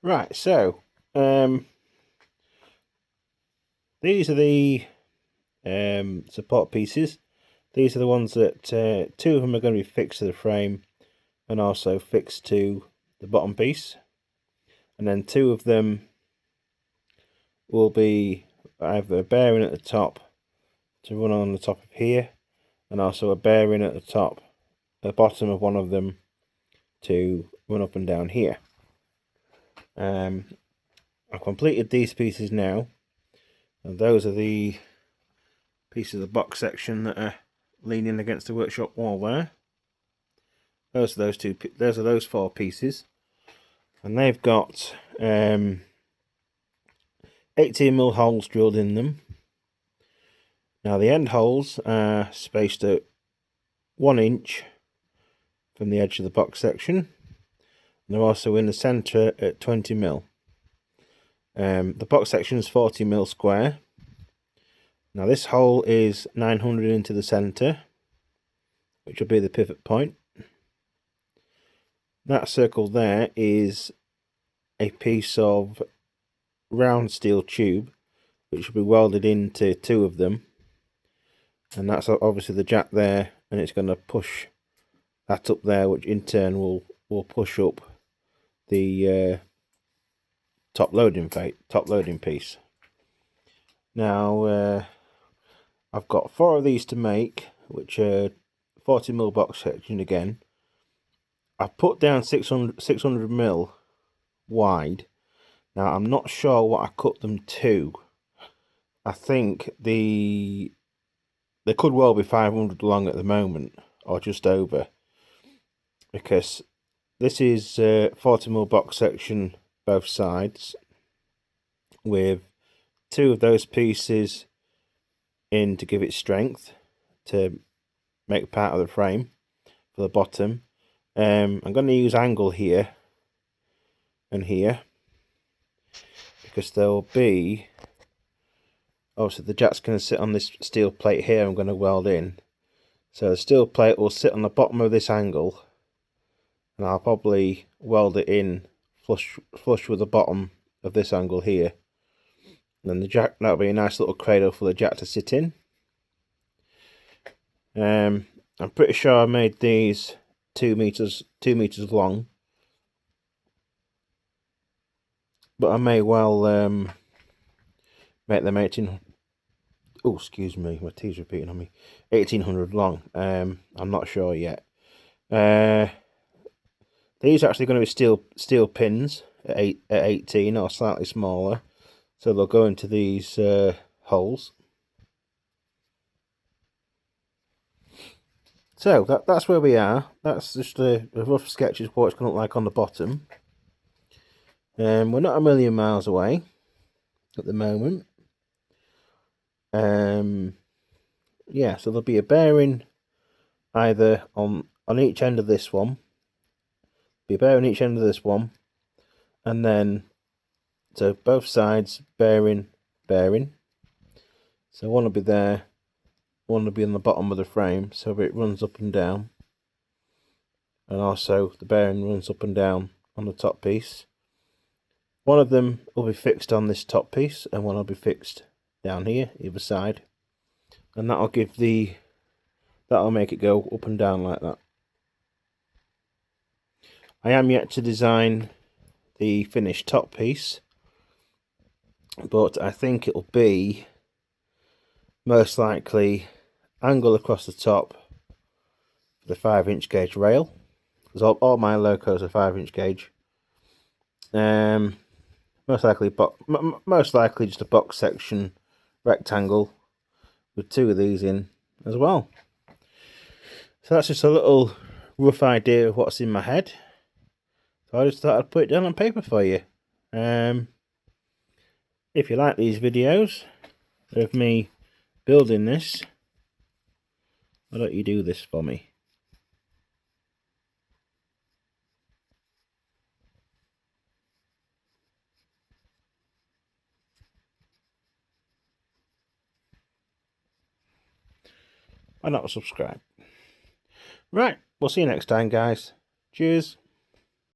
Right, so these are the support pieces. These are the ones that two of them are going to be fixed to the frame and also fixed to the bottom piece, and then two of them will be either a bearing at the top to run on the top of here, and also a bearing at the bottom of one of them to run up and down here. I've completed these pieces now, and those are the pieces of the box section that are leaning against the workshop wall there. Those are those four pieces, and they've got 18mm holes drilled in them. Now the end holes are spaced at 1 inch from the edge of the box section, and they're also in the centre at 20mm. The box section is 40mm square. Now this hole is 900 into the centre, which will be the pivot point. That circle there is a piece of round steel tube which will be welded into two of them, and that's obviously the jack there, and it's going to push that up there, which in turn will push up the top loading piece. Now I've got 4 of these to make, which are 40mm box section again. I've put down 600mm wide. Now I'm not sure what I cut them to. I think they could well be 500 long at the moment, or just over, because this is 40mm box section both sides, with 2 of those pieces in to give it strength to make part of the frame for the bottom. I'm going to use angle here and here, because there will be, obviously the jack's going to sit on this steel plate here I'm going to weld in, so the steel plate will sit on the bottom of this angle, and I'll probably weld it in flush with the bottom of this angle here. And then the jack, that'll be a nice little cradle for the jack to sit in. I'm pretty sure I made these 2 meters long, but I may well make them 18. Oh, excuse me, my tea's repeating on me. 1800 long. I'm not sure yet. These are actually going to be steel pins at 18 or slightly smaller, so they'll go into these holes. So that's where we are. That's just a rough sketch of what it's going to look like on the bottom. We're not a million miles away at the moment. Yeah, so there'll be a bearing either on each end of this one. Be a bearing each end of this one, and then so both sides bearing. So one will be there, one will be on the bottom of the frame, so it runs up and down, and also the bearing runs up and down on the top piece. One of them will be fixed on this top piece, and one will be fixed down here, either side, and that'll make it go up and down like that. I am yet to design the finished top piece, but I think it'll be most likely angle across the top for the 5-inch gauge rail, because all my locos are 5-inch gauge. Most likely just a box section rectangle with 2 of these in as well. So that's just a little rough idea of what's in my head. So I just thought I'd put it down on paper for you. If you like these videos of me building this, why don't you do this for me? Why not subscribe? Right, we'll see you next time, guys. Cheers.